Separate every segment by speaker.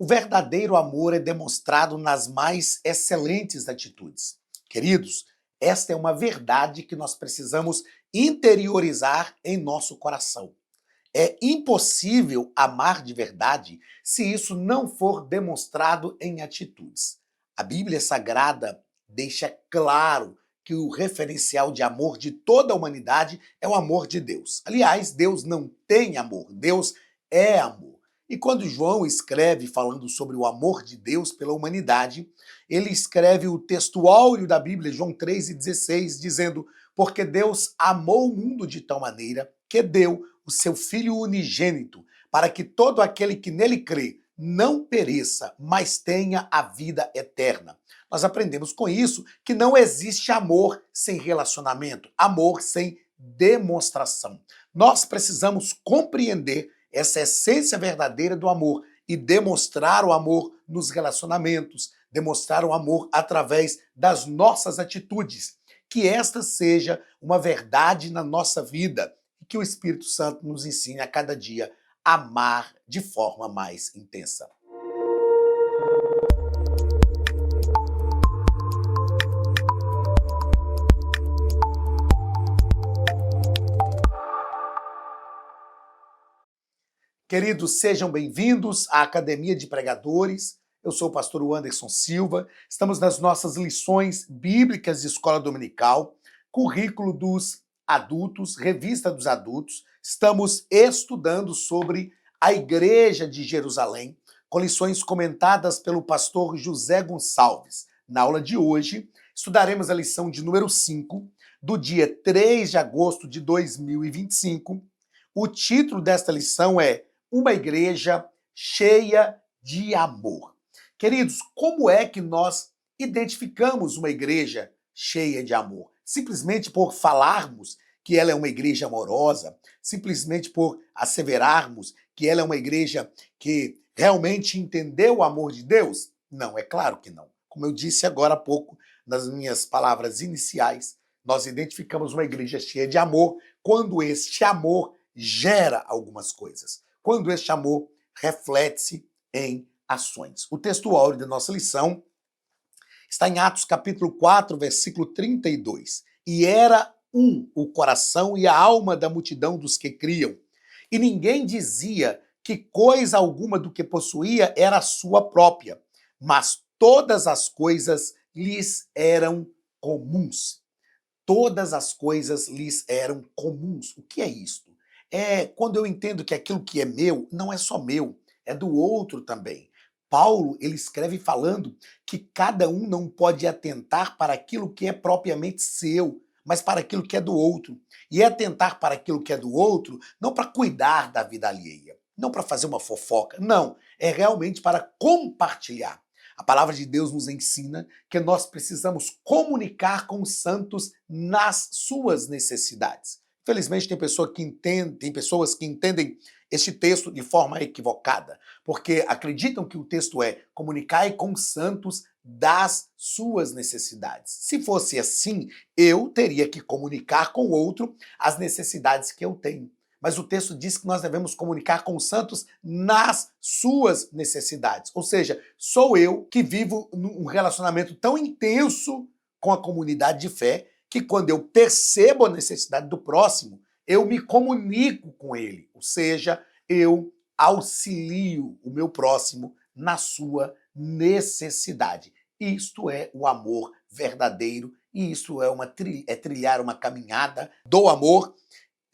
Speaker 1: O verdadeiro amor é demonstrado nas mais excelentes atitudes. Queridos, esta é uma verdade que nós precisamos interiorizar em nosso coração. É impossível amar de verdade se isso não for demonstrado em atitudes. A Bíblia Sagrada deixa claro que o referencial de amor de toda a humanidade é o amor de Deus. Aliás, Deus não tem amor, Deus é amor. E quando João escreve falando sobre o amor de Deus pela humanidade, ele escreve o texto áureo da Bíblia, João 3,16, dizendo: porque Deus amou o mundo de tal maneira que deu o seu Filho unigênito, para que todo aquele que nele crê não pereça, mas tenha a vida eterna. Nós aprendemos com isso que não existe amor sem relacionamento, amor sem demonstração. Nós precisamos compreender essa essência verdadeira do amor e demonstrar o amor nos relacionamentos, demonstrar o amor através das nossas atitudes. Que esta seja uma verdade na nossa vida e que o Espírito Santo nos ensine a cada dia a amar de forma mais intensa. Queridos, sejam bem-vindos à Academia de Pregadores. Eu sou o pastor Anderson Silva. Estamos nas nossas lições bíblicas de escola dominical, currículo dos adultos, revista dos adultos. Estamos estudando sobre a Igreja de Jerusalém, com lições comentadas pelo pastor José Gonçalves. Na aula de hoje, estudaremos a lição de número 5, do dia 3 de agosto de 2025. O título desta lição é Uma Igreja Cheia de Amor. Queridos, como é que nós identificamos uma igreja cheia de amor? Simplesmente por falarmos que ela é uma igreja amorosa? Simplesmente por asseverarmos que ela é uma igreja que realmente entendeu o amor de Deus? Não, é claro que não. Como eu disse agora há pouco, nas minhas palavras iniciais, nós identificamos uma igreja cheia de amor quando este amor gera algumas coisas. Quando este amor reflete-se em ações. O texto áureo da nossa lição está em Atos capítulo 4, versículo 32. E era o coração e a alma da multidão dos que criam. E ninguém dizia que coisa alguma do que possuía era sua própria, mas todas as coisas lhes eram comuns. Todas as coisas lhes eram comuns. O que é isto? É quando eu entendo que aquilo que é meu não é só meu, é do outro também. Paulo, ele escreve falando que cada um não pode atentar para aquilo que é propriamente seu, mas para aquilo que é do outro. E atentar para aquilo que é do outro, não para cuidar da vida alheia, não para fazer uma fofoca, não, é realmente para compartilhar. A palavra de Deus nos ensina que nós precisamos comunicar com os santos nas suas necessidades. Infelizmente, tem pessoas que entendem este texto de forma equivocada, porque acreditam que o texto é comunicai com os santos das suas necessidades. Se fosse assim, eu teria que comunicar com o outro as necessidades que eu tenho. Mas o texto diz que nós devemos comunicar com os santos nas suas necessidades. Ou seja, sou eu que vivo um relacionamento tão intenso com a comunidade de fé que quando eu percebo a necessidade do próximo, eu me comunico com ele. Ou seja, eu auxilio o meu próximo na sua necessidade. Isto é o amor verdadeiro e isso é trilhar uma caminhada do amor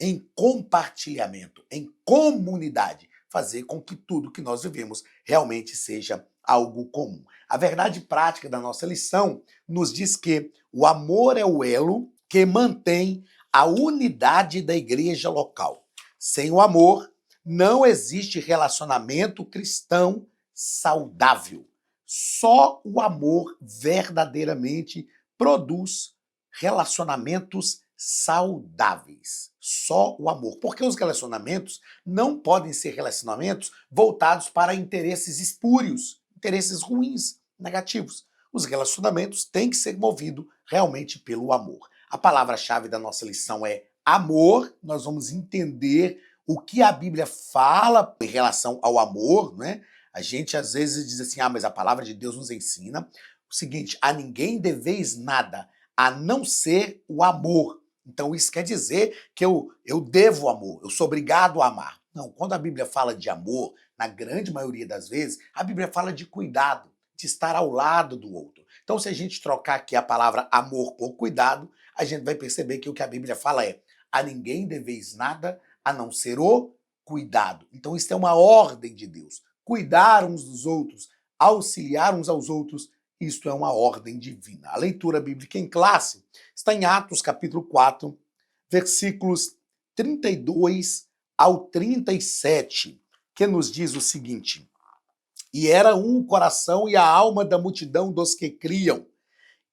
Speaker 1: em compartilhamento, em comunidade, fazer com que tudo que nós vivemos realmente seja algo comum. A verdade prática da nossa lição nos diz que o amor é o elo que mantém a unidade da igreja local. Sem o amor, não existe relacionamento cristão saudável. Só o amor verdadeiramente produz relacionamentos saudáveis. Só o amor. Porque os relacionamentos não podem ser relacionamentos voltados para interesses espúrios, interesses ruins, negativos. Os relacionamentos têm que ser movidos realmente pelo amor. A palavra-chave da nossa lição é amor. Nós vamos entender o que a Bíblia fala em relação ao amor, né? A gente às vezes diz assim, mas a palavra de Deus nos ensina o seguinte, a ninguém deveis nada, a não ser o amor. Então isso quer dizer que eu devo amor, eu sou obrigado a amar. Não, quando a Bíblia fala de amor, na grande maioria das vezes, a Bíblia fala de cuidado, de estar ao lado do outro. Então se a gente trocar aqui a palavra amor por cuidado, a gente vai perceber que o que a Bíblia fala é a ninguém deveis nada, a não ser o cuidado. Então isso é uma ordem de Deus. Cuidar uns dos outros, auxiliar uns aos outros, isto é uma ordem divina. A leitura bíblica em classe está em Atos capítulo 4, versículos 32 ao 37, que nos diz o seguinte: E era um o coração e a alma da multidão dos que criam,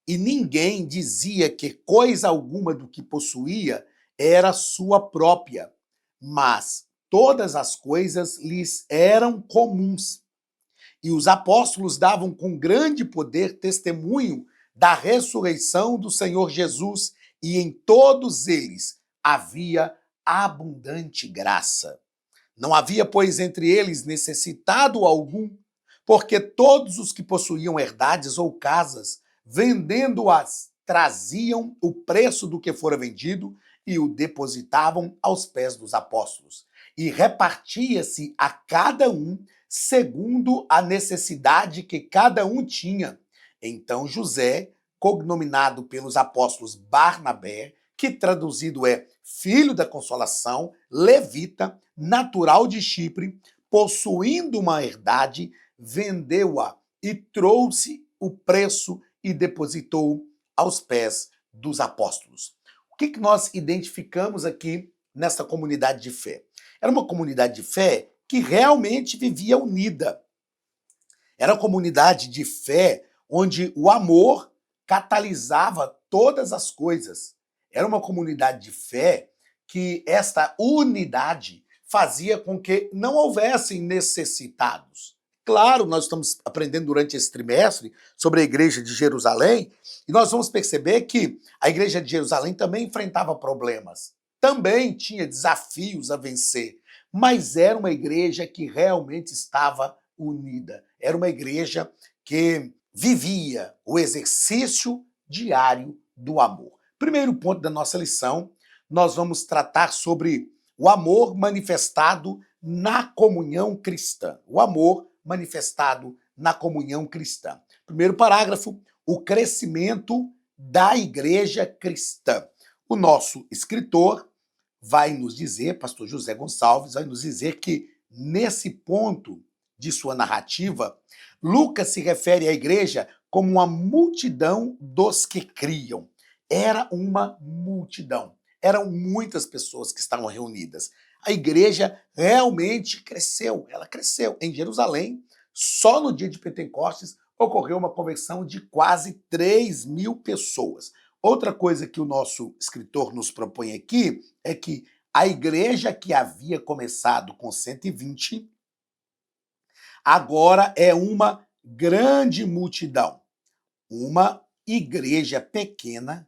Speaker 1: e ninguém dizia que coisa alguma do que possuía era sua própria, mas todas as coisas lhes eram comuns. E os apóstolos davam com grande poder testemunho da ressurreição do Senhor Jesus, e em todos eles havia abundante graça. Não havia, pois, entre eles necessitado algum, porque todos os que possuíam herdades ou casas, vendendo-as, traziam o preço do que fora vendido e o depositavam aos pés dos apóstolos. E repartia-se a cada um segundo a necessidade que cada um tinha. Então José, cognominado pelos apóstolos Barnabé, que traduzido é filho da consolação, levita, natural de Chipre, possuindo uma herdade, vendeu-a e trouxe o preço e depositou aos pés dos apóstolos. O que nós identificamos aqui nessa comunidade de fé? Era uma comunidade de fé que realmente vivia unida. Era uma comunidade de fé onde o amor catalisava todas as coisas. Era uma comunidade de fé que esta unidade fazia com que não houvessem necessitados. Claro, nós estamos aprendendo durante esse trimestre sobre a igreja de Jerusalém e nós vamos perceber que a igreja de Jerusalém também enfrentava problemas, também tinha desafios a vencer, mas era uma igreja que realmente estava unida. Era uma igreja que vivia o exercício diário do amor. Primeiro ponto da nossa lição, nós vamos tratar sobre o amor manifestado na comunhão cristã. O amor manifestado na comunhão cristã. Primeiro parágrafo, o crescimento da igreja cristã. O nosso escritor vai nos dizer, pastor José Gonçalves, vai nos dizer que nesse ponto de sua narrativa, Lucas se refere à igreja como uma multidão dos que criam. Era uma multidão. Eram muitas pessoas que estavam reunidas. A igreja realmente cresceu. Ela cresceu. Em Jerusalém, só no dia de Pentecostes, ocorreu uma conversão de quase 3.000 pessoas. Outra coisa que o nosso escritor nos propõe aqui é que a igreja que havia começado com 120, agora é uma grande multidão. Uma igreja pequena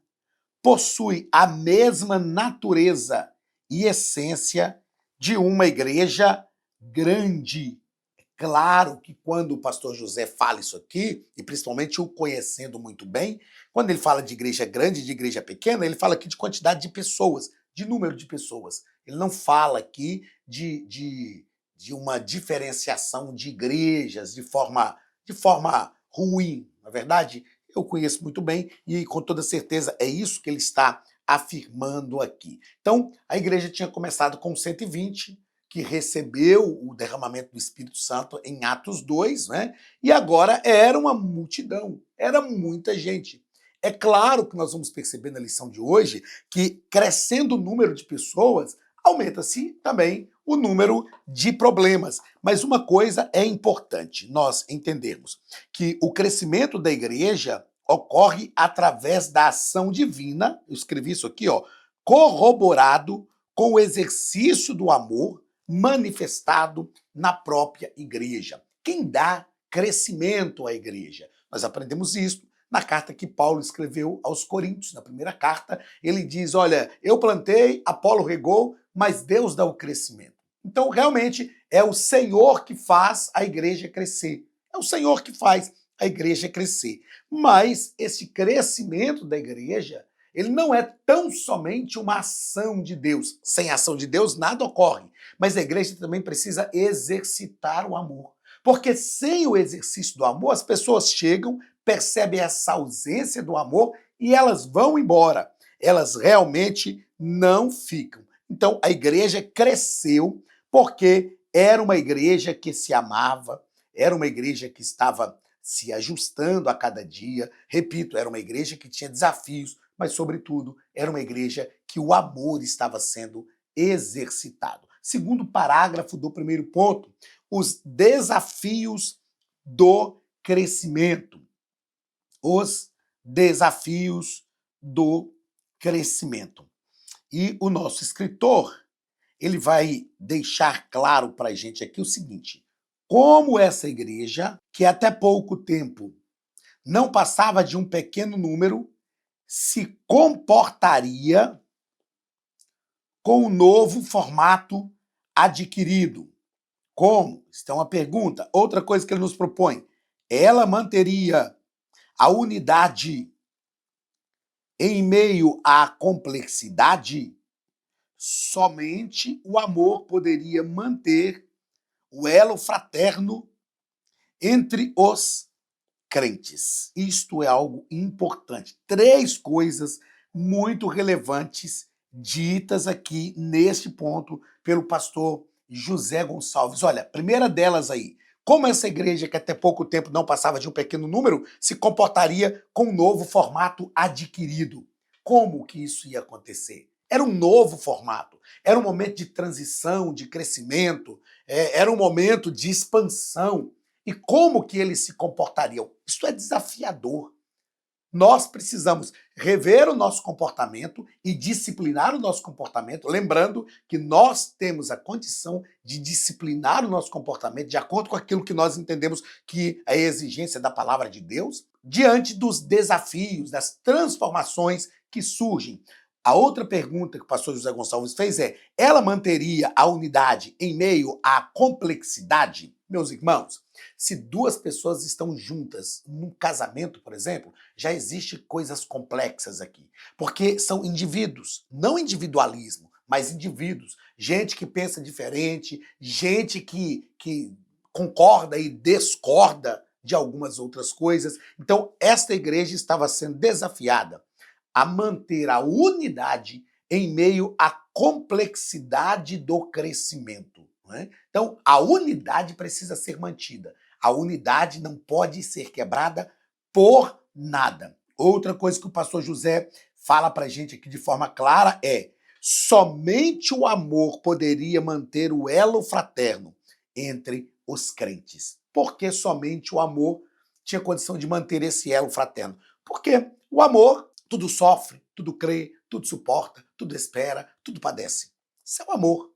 Speaker 1: possui a mesma natureza e essência de uma igreja grande. É claro que quando o pastor José fala isso aqui, e principalmente o conhecendo muito bem, quando ele fala de igreja grande e de igreja pequena, ele fala aqui de quantidade de pessoas, de número de pessoas. Ele não fala aqui de uma diferenciação de igrejas de forma ruim. Na verdade, eu conheço muito bem e com toda certeza é isso que ele está afirmando aqui. Então, a igreja tinha começado com 120, que recebeu o derramamento do Espírito Santo em Atos 2, né? E agora era uma multidão, era muita gente. É claro que nós vamos perceber na lição de hoje que crescendo o número de pessoas, aumenta-se também o número de problemas. Mas uma coisa é importante nós entendermos, que o crescimento da igreja ocorre através da ação divina, eu escrevi isso aqui, ó, corroborado com o exercício do amor manifestado na própria igreja. Quem dá crescimento à igreja? Nós aprendemos isso na carta que Paulo escreveu aos Coríntios. Na primeira carta, ele diz, olha, eu plantei, Apolo regou, mas Deus dá o crescimento. Então, realmente, é o Senhor que faz a igreja crescer. É o Senhor que faz a igreja crescer. Mas esse crescimento da igreja, ele não é tão somente uma ação de Deus. Sem a ação de Deus, nada ocorre. Mas a igreja também precisa exercitar o amor. Porque sem o exercício do amor, as pessoas chegam, percebem essa ausência do amor e elas vão embora. Elas realmente não ficam. Então, a igreja cresceu porque era uma igreja que se amava, era uma igreja que estava se ajustando a cada dia. Repito, era uma igreja que tinha desafios, mas, sobretudo, era uma igreja que o amor estava sendo exercitado. Segundo parágrafo do primeiro ponto, os desafios do crescimento. Os desafios do crescimento. E o nosso escritor, ele vai deixar claro para a gente aqui o seguinte: como essa igreja, que até pouco tempo não passava de um pequeno número, se comportaria com o novo formato adquirido. Como? Isso é uma pergunta. Outra coisa que ele nos propõe: ela manteria a unidade em meio à complexidade? Somente o amor poderia manter o elo fraterno entre os crentes. Isto é algo importante. Três coisas muito relevantes ditas aqui neste ponto pelo pastor José Gonçalves. Olha, a primeira delas aí, como essa igreja que até pouco tempo não passava de um pequeno número, se comportaria com um novo formato adquirido. Como que isso ia acontecer? Era um novo formato, era um momento de transição, de crescimento, era um momento de expansão. E como que eles se comportariam? Isso é desafiador. Nós precisamos rever o nosso comportamento e disciplinar o nosso comportamento, lembrando que nós temos a condição de disciplinar o nosso comportamento de acordo com aquilo que nós entendemos que é a exigência da palavra de Deus, diante dos desafios, das transformações que surgem. A outra pergunta que o pastor José Gonçalves fez é: ela manteria a unidade em meio à complexidade? Meus irmãos, se duas pessoas estão juntas num casamento, por exemplo, já existem coisas complexas aqui. Porque são indivíduos, não individualismo, mas indivíduos. Gente que pensa diferente, gente que concorda e discorda de algumas outras coisas. Então, esta igreja estava sendo desafiada a manter a unidade em meio à complexidade do crescimento. Não é? Então, a unidade precisa ser mantida. A unidade não pode ser quebrada por nada. Outra coisa que o pastor José fala para a gente aqui de forma clara é: somente o amor poderia manter o elo fraterno entre os crentes. Por que somente o amor tinha condição de manter esse elo fraterno? Porque o amor tudo sofre, tudo crê, tudo suporta, tudo espera, tudo padece. Isso é o amor.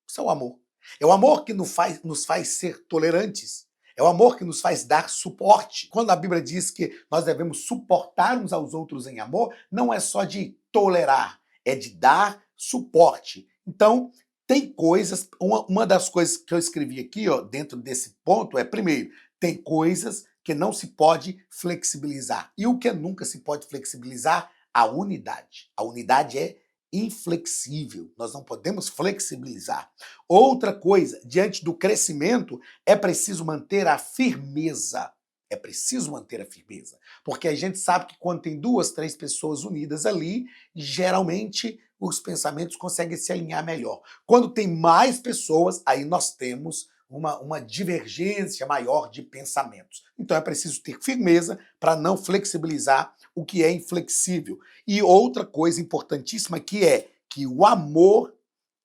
Speaker 1: Isso é o amor. É o amor que nos faz ser tolerantes. É o amor que nos faz dar suporte. Quando a Bíblia diz que nós devemos suportar uns aos outros em amor, não é só de tolerar, é de dar suporte. Então, tem coisas, uma das coisas que eu escrevi aqui, ó, dentro desse ponto é, primeiro, tem coisas que não se pode flexibilizar. E o que nunca se pode flexibilizar? A unidade. A unidade é inflexível. Nós não podemos flexibilizar. Outra coisa, diante do crescimento, é preciso manter a firmeza. É preciso manter a firmeza. Porque a gente sabe que quando tem duas, três pessoas unidas ali, geralmente os pensamentos conseguem se alinhar melhor. Quando tem mais pessoas, aí nós temos uma divergência maior de pensamentos. Então é preciso ter firmeza para não flexibilizar o que é inflexível. E outra coisa importantíssima que é que o amor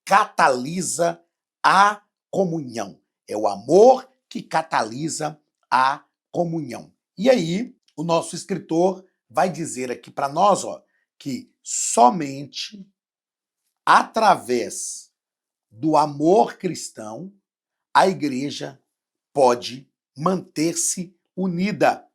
Speaker 1: catalisa a comunhão. É o amor que catalisa a comunhão. E aí, o nosso escritor vai dizer aqui para nós, ó, que somente através do amor cristão a igreja pode manter-se unida.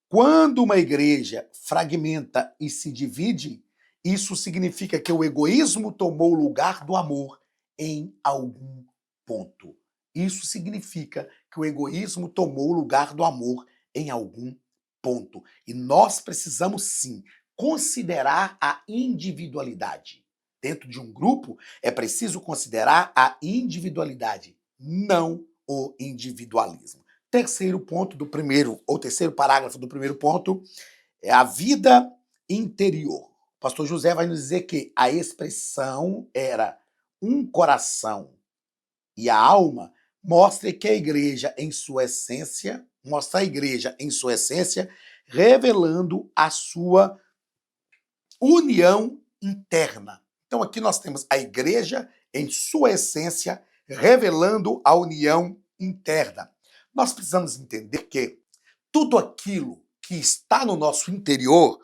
Speaker 1: Quando uma igreja fragmenta e se divide, isso significa que o egoísmo tomou o lugar do amor em algum ponto. Isso significa que o egoísmo tomou o lugar do amor em algum ponto. E nós precisamos sim considerar a individualidade. Dentro de um grupo, é preciso considerar a individualidade, não o individualismo. Terceiro ponto do primeiro, ou terceiro parágrafo do primeiro ponto, é a vida interior. O pastor José vai nos dizer que a expressão era um coração e a alma mostra que a igreja em sua essência, revelando a sua união interna. Então aqui nós temos a igreja em sua essência, revelando a união interna. Nós precisamos entender que tudo aquilo que está no nosso interior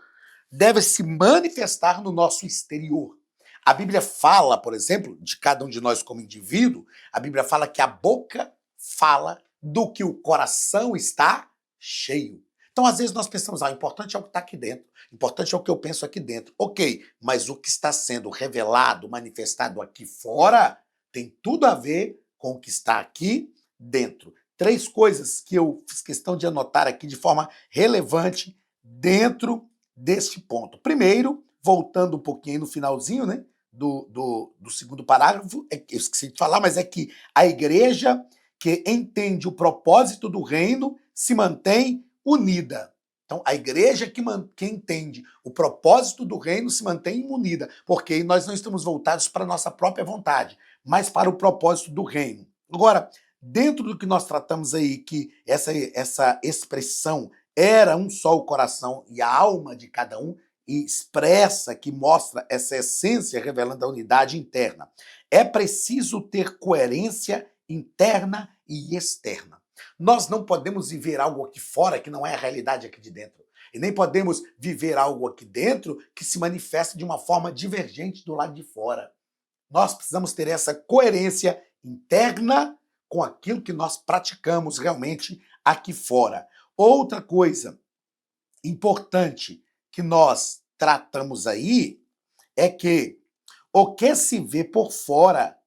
Speaker 1: deve se manifestar no nosso exterior. A Bíblia fala, por exemplo, de cada um de nós como indivíduo, a Bíblia fala que a boca fala do que o coração está cheio. Então, às vezes, nós pensamos, o importante é o que está aqui dentro, o importante é o que eu penso aqui dentro. Ok, mas o que está sendo revelado, manifestado aqui fora, tem tudo a ver com o que está aqui dentro. 3 coisas que eu fiz questão de anotar aqui de forma relevante dentro deste ponto. Primeiro, voltando um pouquinho no finalzinho, né, do segundo parágrafo, eu esqueci de falar, mas é que a igreja que entende o propósito do reino se mantém unida. Então, a igreja que entende o propósito do reino se mantém unida, porque nós não estamos voltados para a nossa própria vontade, mas para o propósito do reino. Agora, dentro do que nós tratamos aí, que essa expressão era um só o coração e a alma de cada um, e expressa, que mostra essa essência revelando a unidade interna. É preciso ter coerência interna e externa. Nós não podemos viver algo aqui fora que não é a realidade aqui de dentro. E nem podemos viver algo aqui dentro que se manifesta de uma forma divergente do lado de fora. Nós precisamos ter essa coerência interna com aquilo que nós praticamos realmente aqui fora. Outra coisa importante que nós tratamos aí é que o que se vê por fora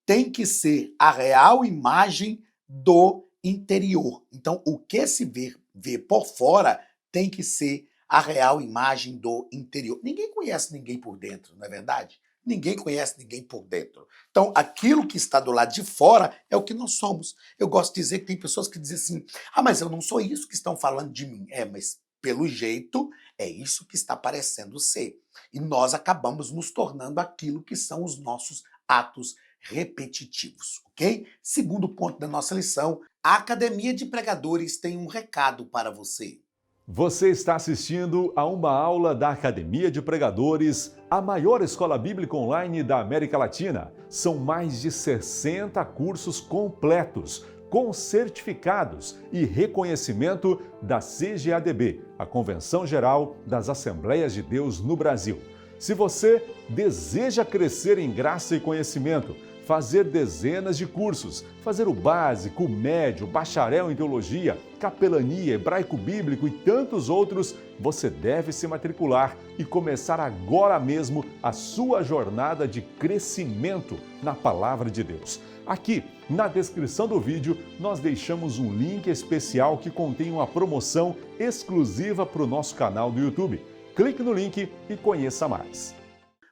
Speaker 1: tem que ser a real imagem do interior. Então, o que se vê por fora tem que ser a real imagem do interior. Ninguém conhece ninguém por dentro, não é verdade? Ninguém conhece ninguém por dentro. Então, aquilo que está do lado de fora é o que nós somos. Eu gosto de dizer que tem pessoas que dizem assim, mas eu não sou isso que estão falando de mim. Mas pelo jeito, é isso que está parecendo ser. E nós acabamos nos tornando aquilo que são os nossos atos repetitivos, ok? Segundo ponto da nossa lição, a Academia de Pregadores tem um recado para você.
Speaker 2: Você está assistindo a uma aula da Academia de Pregadores, a maior escola bíblica online da América Latina. São mais de 60 cursos completos, com certificados e reconhecimento da CGADB, a Convenção Geral das Assembleias de Deus no Brasil. Se você deseja crescer em graça e conhecimento, fazer dezenas de cursos, fazer o básico, o médio, bacharel em teologia, capelania, hebraico bíblico e tantos outros, você deve se matricular e começar agora mesmo a sua jornada de crescimento na Palavra de Deus. Aqui, na descrição do vídeo, nós deixamos um link especial que contém uma promoção exclusiva para o nosso canal do YouTube. Clique no link e conheça mais.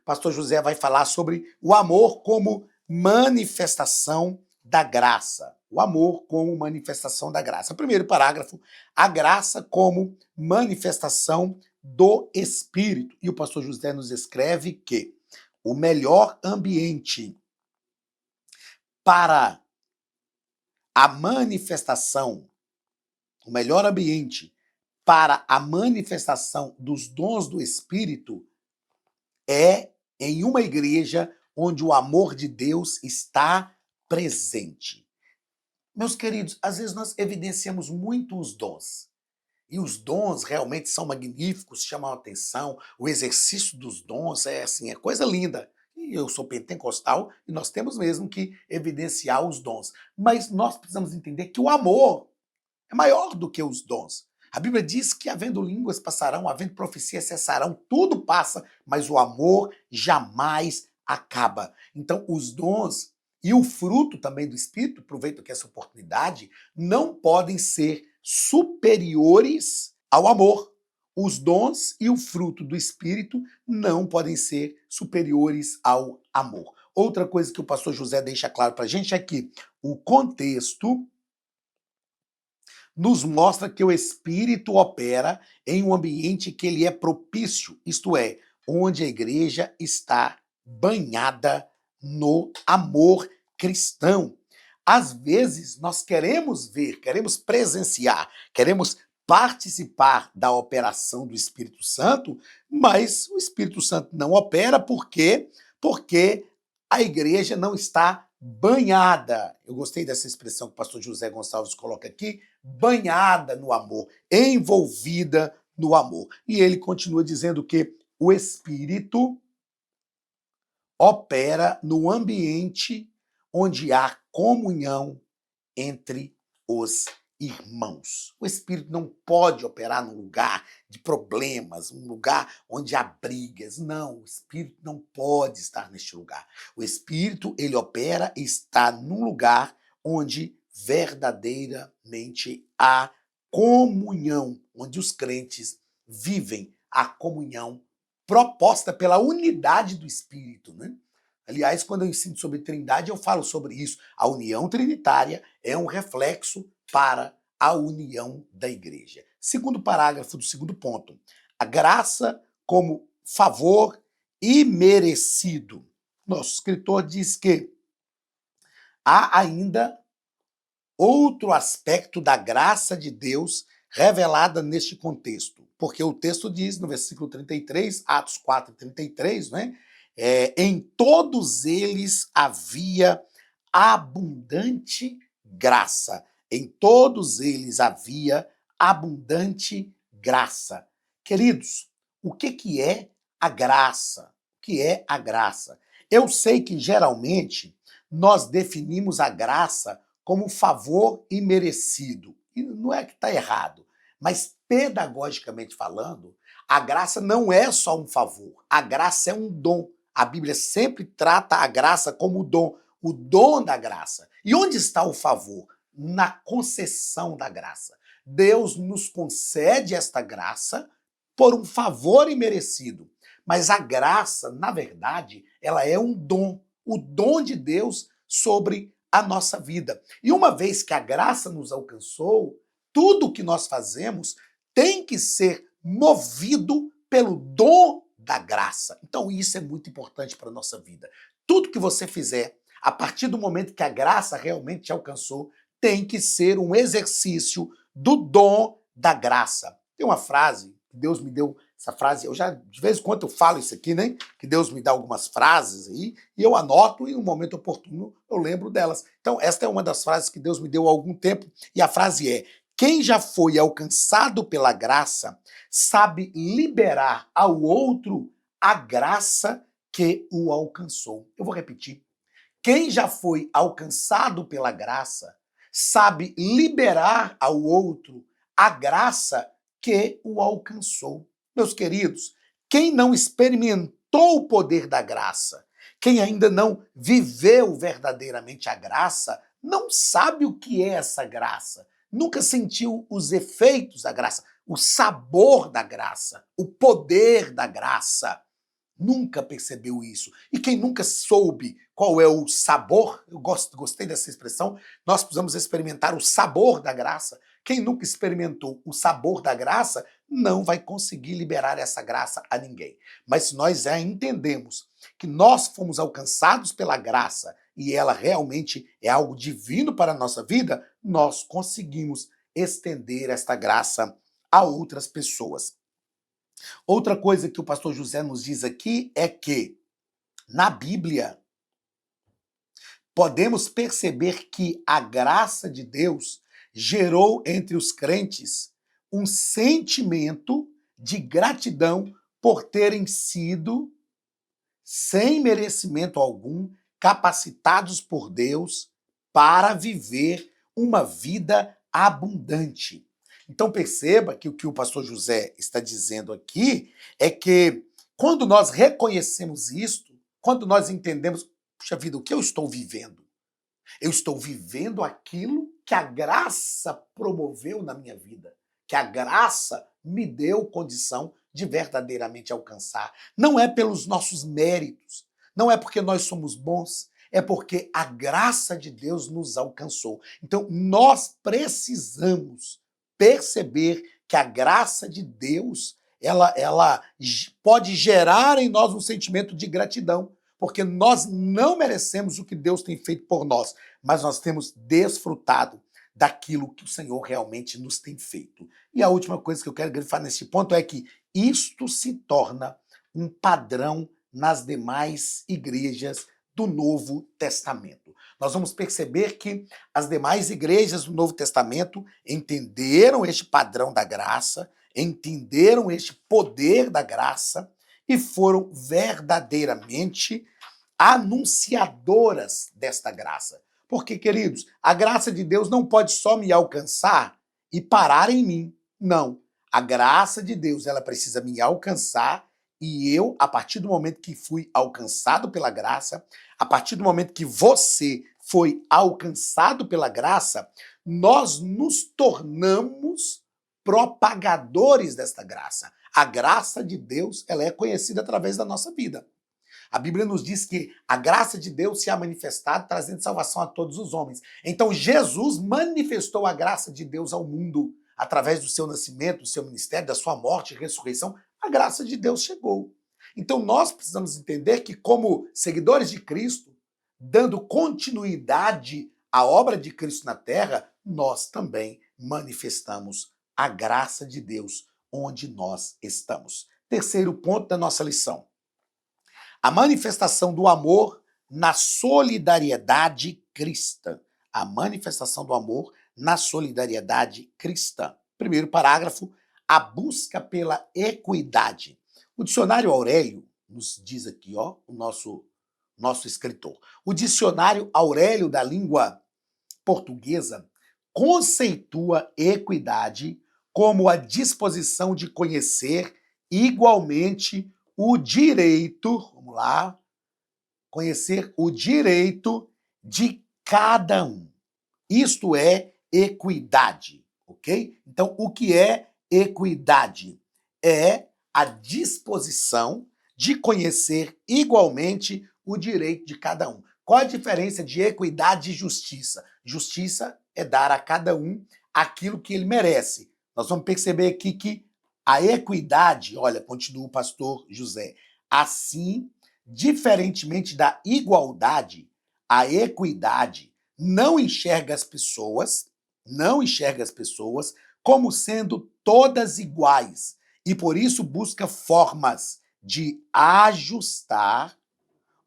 Speaker 1: Pastor José vai falar sobre o amor como manifestação da graça. O amor como manifestação da graça. Primeiro parágrafo, a graça como manifestação do Espírito. E o pastor José nos escreve que o melhor ambiente para a manifestação, o melhor ambiente para a manifestação dos dons do Espírito é em uma igreja onde o amor de Deus está presente. Meus queridos, às vezes nós evidenciamos muito os dons. E os dons realmente são magníficos, chamam a atenção. O exercício dos dons é coisa linda. E eu sou pentecostal e nós temos mesmo que evidenciar os dons. Mas nós precisamos entender que o amor é maior do que os dons. A Bíblia diz que havendo línguas passarão, havendo profecias cessarão, tudo passa, mas o amor jamais acaba. Então, os dons, e o fruto também do Espírito, aproveito aqui essa oportunidade, não podem ser superiores ao amor. Os dons e o fruto do Espírito não podem ser superiores ao amor. Outra coisa que o pastor José deixa claro para a gente é que o contexto nos mostra que o Espírito opera em um ambiente que ele é propício, isto é, onde a igreja está banhada no amor cristão. Às vezes, nós queremos ver, queremos presenciar, queremos participar da operação do Espírito Santo, mas o Espírito Santo não opera, por quê? Porque a igreja não está banhada. Eu gostei dessa expressão que o pastor José Gonçalves coloca aqui, banhada no amor, envolvida no amor. E ele continua dizendo que o Espírito opera no ambiente onde há comunhão entre os irmãos. O Espírito não pode operar num lugar de problemas, um lugar onde há brigas. Não, o Espírito não pode estar neste lugar. O Espírito, ele opera e está num lugar onde verdadeiramente há comunhão, onde os crentes vivem a comunhão proposta pela unidade do Espírito, né? Aliás, quando eu ensino sobre Trindade, eu falo sobre isso. A união trinitária é um reflexo para a união da igreja. Segundo parágrafo do segundo ponto. A graça como favor imerecido. Nosso escritor diz que há ainda outro aspecto da graça de Deus revelada neste contexto. Porque o texto diz, no versículo 33, Atos 4:33, né? Em todos eles havia abundante graça. Em todos eles havia abundante graça. Queridos, o que é a graça? O que é a graça? Eu sei que geralmente nós definimos a graça como favor imerecido. E não é que está errado, mas pedagogicamente falando, a graça não é só um favor, a graça é um dom. A Bíblia sempre trata a graça como o dom da graça. E onde está o favor? Na concessão da graça. Deus nos concede esta graça por um favor imerecido. Mas a graça, na verdade, ela é um dom, o dom de Deus sobre a nossa vida. E uma vez que a graça nos alcançou, tudo o que nós fazemos tem que ser movido pelo dom da graça. Então isso é muito importante para a nossa vida. Tudo que você fizer, a partir do momento que a graça realmente te alcançou, tem que ser um exercício do dom da graça. Tem uma frase, que Deus me deu essa frase, eu já, de vez em quando eu falo isso aqui, né? Que Deus me dá algumas frases aí, e eu anoto, e no momento oportuno eu lembro delas. Então, esta é uma das frases que Deus me deu há algum tempo, e a frase é: quem já foi alcançado pela graça sabe liberar ao outro a graça que o alcançou. Eu vou repetir. Quem já foi alcançado pela graça sabe liberar ao outro a graça que o alcançou. Meus queridos, quem não experimentou o poder da graça, quem ainda não viveu verdadeiramente a graça, não sabe o que é essa graça. Nunca sentiu os efeitos da graça, o sabor da graça, o poder da graça. Nunca percebeu isso. E quem nunca soube qual é o sabor, eu gostei dessa expressão, nós precisamos experimentar o sabor da graça. Quem nunca experimentou o sabor da graça não vai conseguir liberar essa graça a ninguém. Mas se nós já entendemos que nós fomos alcançados pela graça e ela realmente é algo divino para a nossa vida, nós conseguimos estender esta graça a outras pessoas. Outra coisa que o pastor José nos diz aqui é que, na Bíblia, podemos perceber que a graça de Deus gerou entre os crentes um sentimento de gratidão por terem sido, sem merecimento algum, capacitados por Deus para viver uma vida abundante. Então perceba que o pastor José está dizendo aqui é que quando nós reconhecemos isto, quando nós entendemos, puxa vida, o que eu estou vivendo? Eu estou vivendo aquilo que a graça promoveu na minha vida, que a graça me deu condição de verdadeiramente alcançar. Não é pelos nossos méritos, não é porque nós somos bons, é porque a graça de Deus nos alcançou. Então, nós precisamos perceber que a graça de Deus, ela pode gerar em nós um sentimento de gratidão, porque nós não merecemos o que Deus tem feito por nós, mas nós temos desfrutado daquilo que o Senhor realmente nos tem feito. E a última coisa que eu quero grifar nesse ponto é que isto se torna um padrão nas demais igrejas do Novo Testamento. Nós vamos perceber que as demais igrejas do Novo Testamento entenderam este padrão da graça, entenderam este poder da graça e foram verdadeiramente anunciadoras desta graça. Porque, queridos, a graça de Deus não pode só me alcançar e parar em mim. Não. A graça de Deus, ela precisa me alcançar e eu, a partir do momento que fui alcançado pela graça, a partir do momento que você foi alcançado pela graça, nós nos tornamos propagadores desta graça. A graça de Deus, ela é conhecida através da nossa vida. A Bíblia nos diz que a graça de Deus se ha manifestado, trazendo salvação a todos os homens. Então Jesus manifestou a graça de Deus ao mundo através do seu nascimento, do seu ministério, da sua morte e ressurreição. A graça de Deus chegou. Então nós precisamos entender que, como seguidores de Cristo, dando continuidade à obra de Cristo na terra, nós também manifestamos a graça de Deus onde nós estamos. Terceiro ponto da nossa lição. A manifestação do amor na solidariedade cristã. A manifestação do amor na solidariedade cristã. Primeiro parágrafo, a busca pela equidade. O dicionário Aurélio nos diz aqui, ó, o nosso escritor. O dicionário Aurélio da língua portuguesa conceitua equidade como a disposição de conhecer igualmente o direito, vamos lá, conhecer o direito de cada um. Isto é equidade, ok? Então, o que é equidade? É a disposição de conhecer igualmente o direito de cada um. Qual a diferença de equidade e justiça? Justiça é dar a cada um aquilo que ele merece. Nós vamos perceber aqui que a equidade, olha, continua o pastor José, assim, diferentemente da igualdade, a equidade não enxerga as pessoas como sendo todas iguais e por isso busca formas de ajustar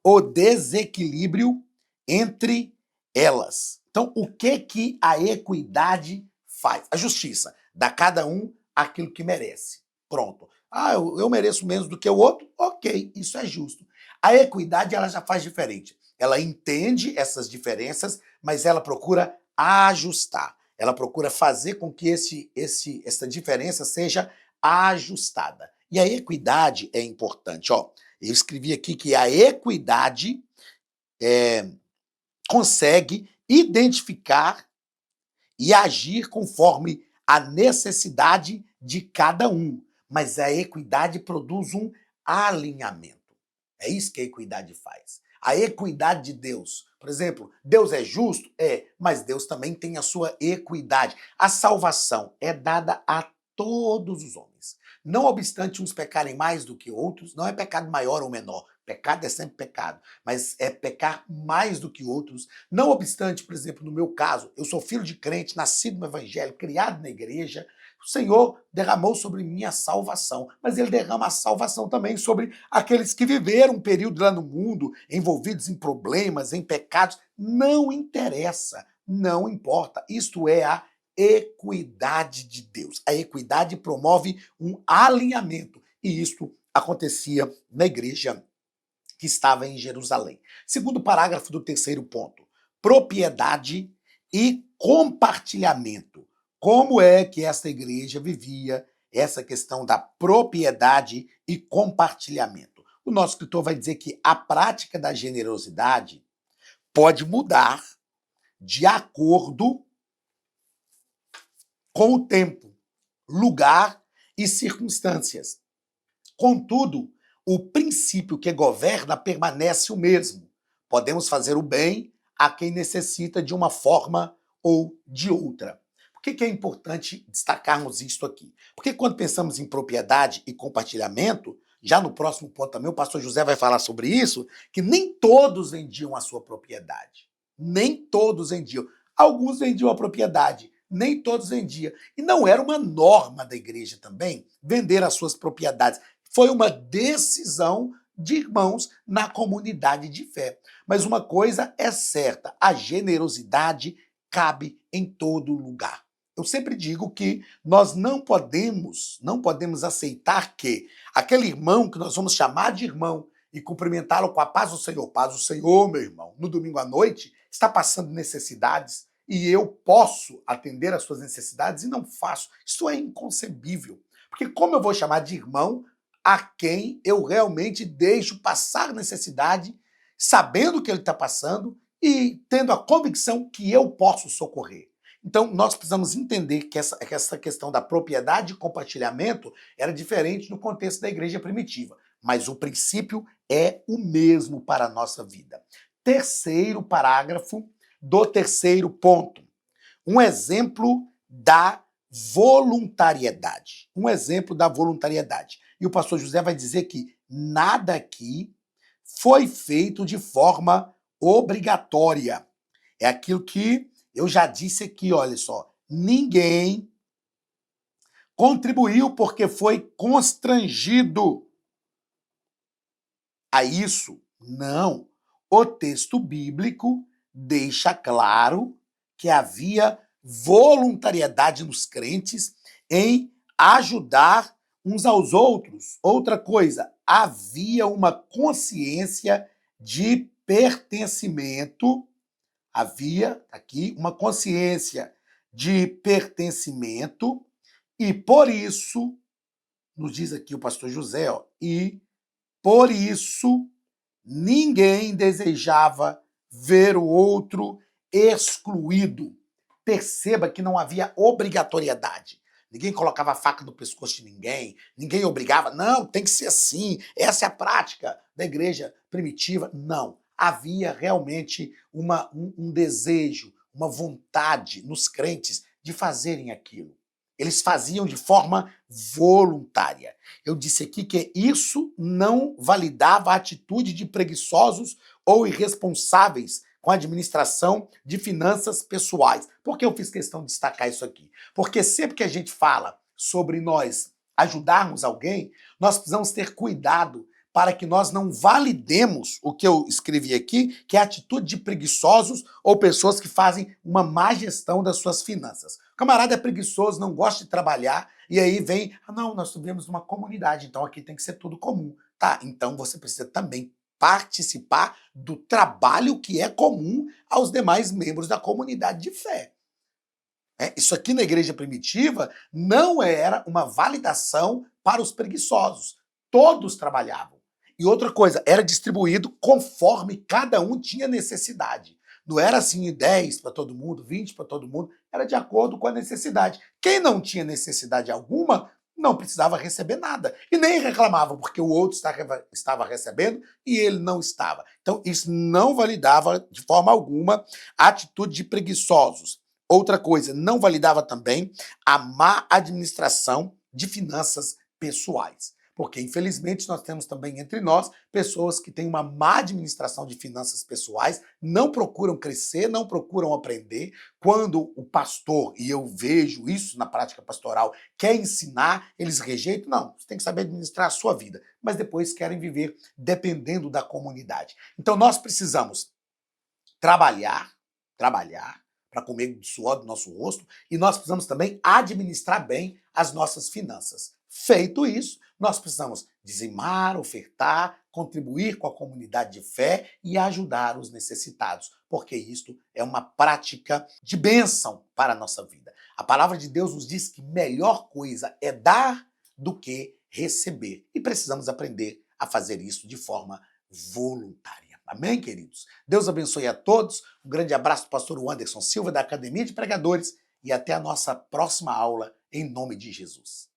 Speaker 1: o desequilíbrio entre elas. Então, o que a equidade faz? A justiça dá a cada um aquilo que merece. Pronto. Ah, eu mereço menos do que o outro? Ok, isso é justo. A equidade, ela já faz diferente. Ela entende essas diferenças, mas ela procura ajustar. Ela procura fazer com que essa diferença seja ajustada. E a equidade é importante. Ó, eu escrevi aqui que a equidade consegue identificar e agir conforme a necessidade de cada um. Mas a equidade produz um alinhamento. É isso que a equidade faz. A equidade de Deus. Por exemplo, Deus é justo? É, mas Deus também tem a sua equidade. A salvação é dada a todos os homens. Não obstante uns pecarem mais do que outros, não é pecado maior ou menor. Pecado é sempre pecado, mas é pecar mais do que outros. Não obstante, por exemplo, no meu caso, eu sou filho de crente, nascido no evangelho, criado na igreja, o Senhor derramou sobre mim a salvação, mas ele derrama a salvação também sobre aqueles que viveram um período lá no mundo, envolvidos em problemas, em pecados. Não interessa, não importa. Isto é a equidade de Deus. A equidade promove um alinhamento, e isto acontecia na igreja que estava em Jerusalém. Segundo parágrafo do terceiro ponto, propriedade e compartilhamento. Como é que essa igreja vivia essa questão da propriedade e compartilhamento? O nosso escritor vai dizer que a prática da generosidade pode mudar de acordo com o tempo, lugar e circunstâncias. Contudo, o princípio que governa permanece o mesmo. Podemos fazer o bem a quem necessita de uma forma ou de outra. Por que é importante destacarmos isto aqui? Porque quando pensamos em propriedade e compartilhamento, já no próximo ponto também o pastor José vai falar sobre isso, que nem todos vendiam a sua propriedade. Nem todos vendiam. Alguns vendiam a propriedade, nem todos vendiam. E não era uma norma da igreja também vender as suas propriedades. Foi uma decisão de irmãos na comunidade de fé. Mas uma coisa é certa, a generosidade cabe em todo lugar. Eu sempre digo que nós não podemos aceitar que aquele irmão que nós vamos chamar de irmão e cumprimentá-lo com a paz do Senhor, meu irmão, no domingo à noite, está passando necessidades e eu posso atender às suas necessidades e não faço. Isso é inconcebível. Porque como eu vou chamar de irmão a quem eu realmente deixo passar necessidade, sabendo que ele está passando e tendo a convicção que eu posso socorrer? Então, nós precisamos entender que essa questão da propriedade e compartilhamento era diferente no contexto da igreja primitiva, mas o princípio é o mesmo para a nossa vida. Terceiro parágrafo do terceiro ponto. Um exemplo da voluntariedade. Um exemplo da voluntariedade. E o pastor José vai dizer que nada aqui foi feito de forma obrigatória. É aquilo que eu já disse aqui, olha só. Ninguém contribuiu porque foi constrangido a isso. Não. O texto bíblico deixa claro que havia voluntariedade nos crentes em ajudar uns aos outros. Outra coisa, havia uma consciência de pertencimento. Havia aqui uma consciência de pertencimento e por isso, nos diz aqui o pastor José, e por isso ninguém desejava ver o outro excluído. Perceba que não havia obrigatoriedade. Ninguém colocava a faca no pescoço de ninguém, ninguém obrigava, não, tem que ser assim, essa é a prática da igreja primitiva. Não. Havia realmente um desejo, uma vontade nos crentes de fazerem aquilo. Eles faziam de forma voluntária. Eu disse aqui que isso não validava a atitude de preguiçosos ou irresponsáveis com a administração de finanças pessoais. Por que eu fiz questão de destacar isso aqui? Porque sempre que a gente fala sobre nós ajudarmos alguém, nós precisamos ter cuidado para que nós não validemos o que eu escrevi aqui, que é a atitude de preguiçosos ou pessoas que fazem uma má gestão das suas finanças. O camarada é preguiçoso, não gosta de trabalhar, e aí vem, não, nós vivemos numa comunidade, então aqui tem que ser tudo comum. Tá, então você precisa também participar do trabalho que é comum aos demais membros da comunidade de fé. Isso aqui na igreja primitiva não era uma validação para os preguiçosos. Todos trabalhavam. E outra coisa, era distribuído conforme cada um tinha necessidade. Não era assim 10 para todo mundo, 20 para todo mundo, era de acordo com a necessidade. Quem não tinha necessidade alguma, não precisava receber nada. E nem reclamava, porque o outro estava recebendo e ele não estava. Então, isso não validava de forma alguma a atitude de preguiçosos. Outra coisa, não validava também a má administração de finanças pessoais. Porque, infelizmente, nós temos também entre nós pessoas que têm uma má administração de finanças pessoais, não procuram crescer, não procuram aprender. Quando o pastor, e eu vejo isso na prática pastoral, quer ensinar, eles rejeitam. Não, você tem que saber administrar a sua vida. Mas depois querem viver dependendo da comunidade. Então, nós precisamos trabalhar para comer do suor do nosso rosto, e nós precisamos também administrar bem as nossas finanças. Feito isso, nós precisamos dizimar, ofertar, contribuir com a comunidade de fé e ajudar os necessitados, porque isto é uma prática de bênção para a nossa vida. A palavra de Deus nos diz que melhor coisa é dar do que receber, e precisamos aprender a fazer isso de forma voluntária. Amém, queridos? Deus abençoe a todos. Um grande abraço do pastor Anderson Silva, da Academia de Pregadores, e até a nossa próxima aula, em nome de Jesus.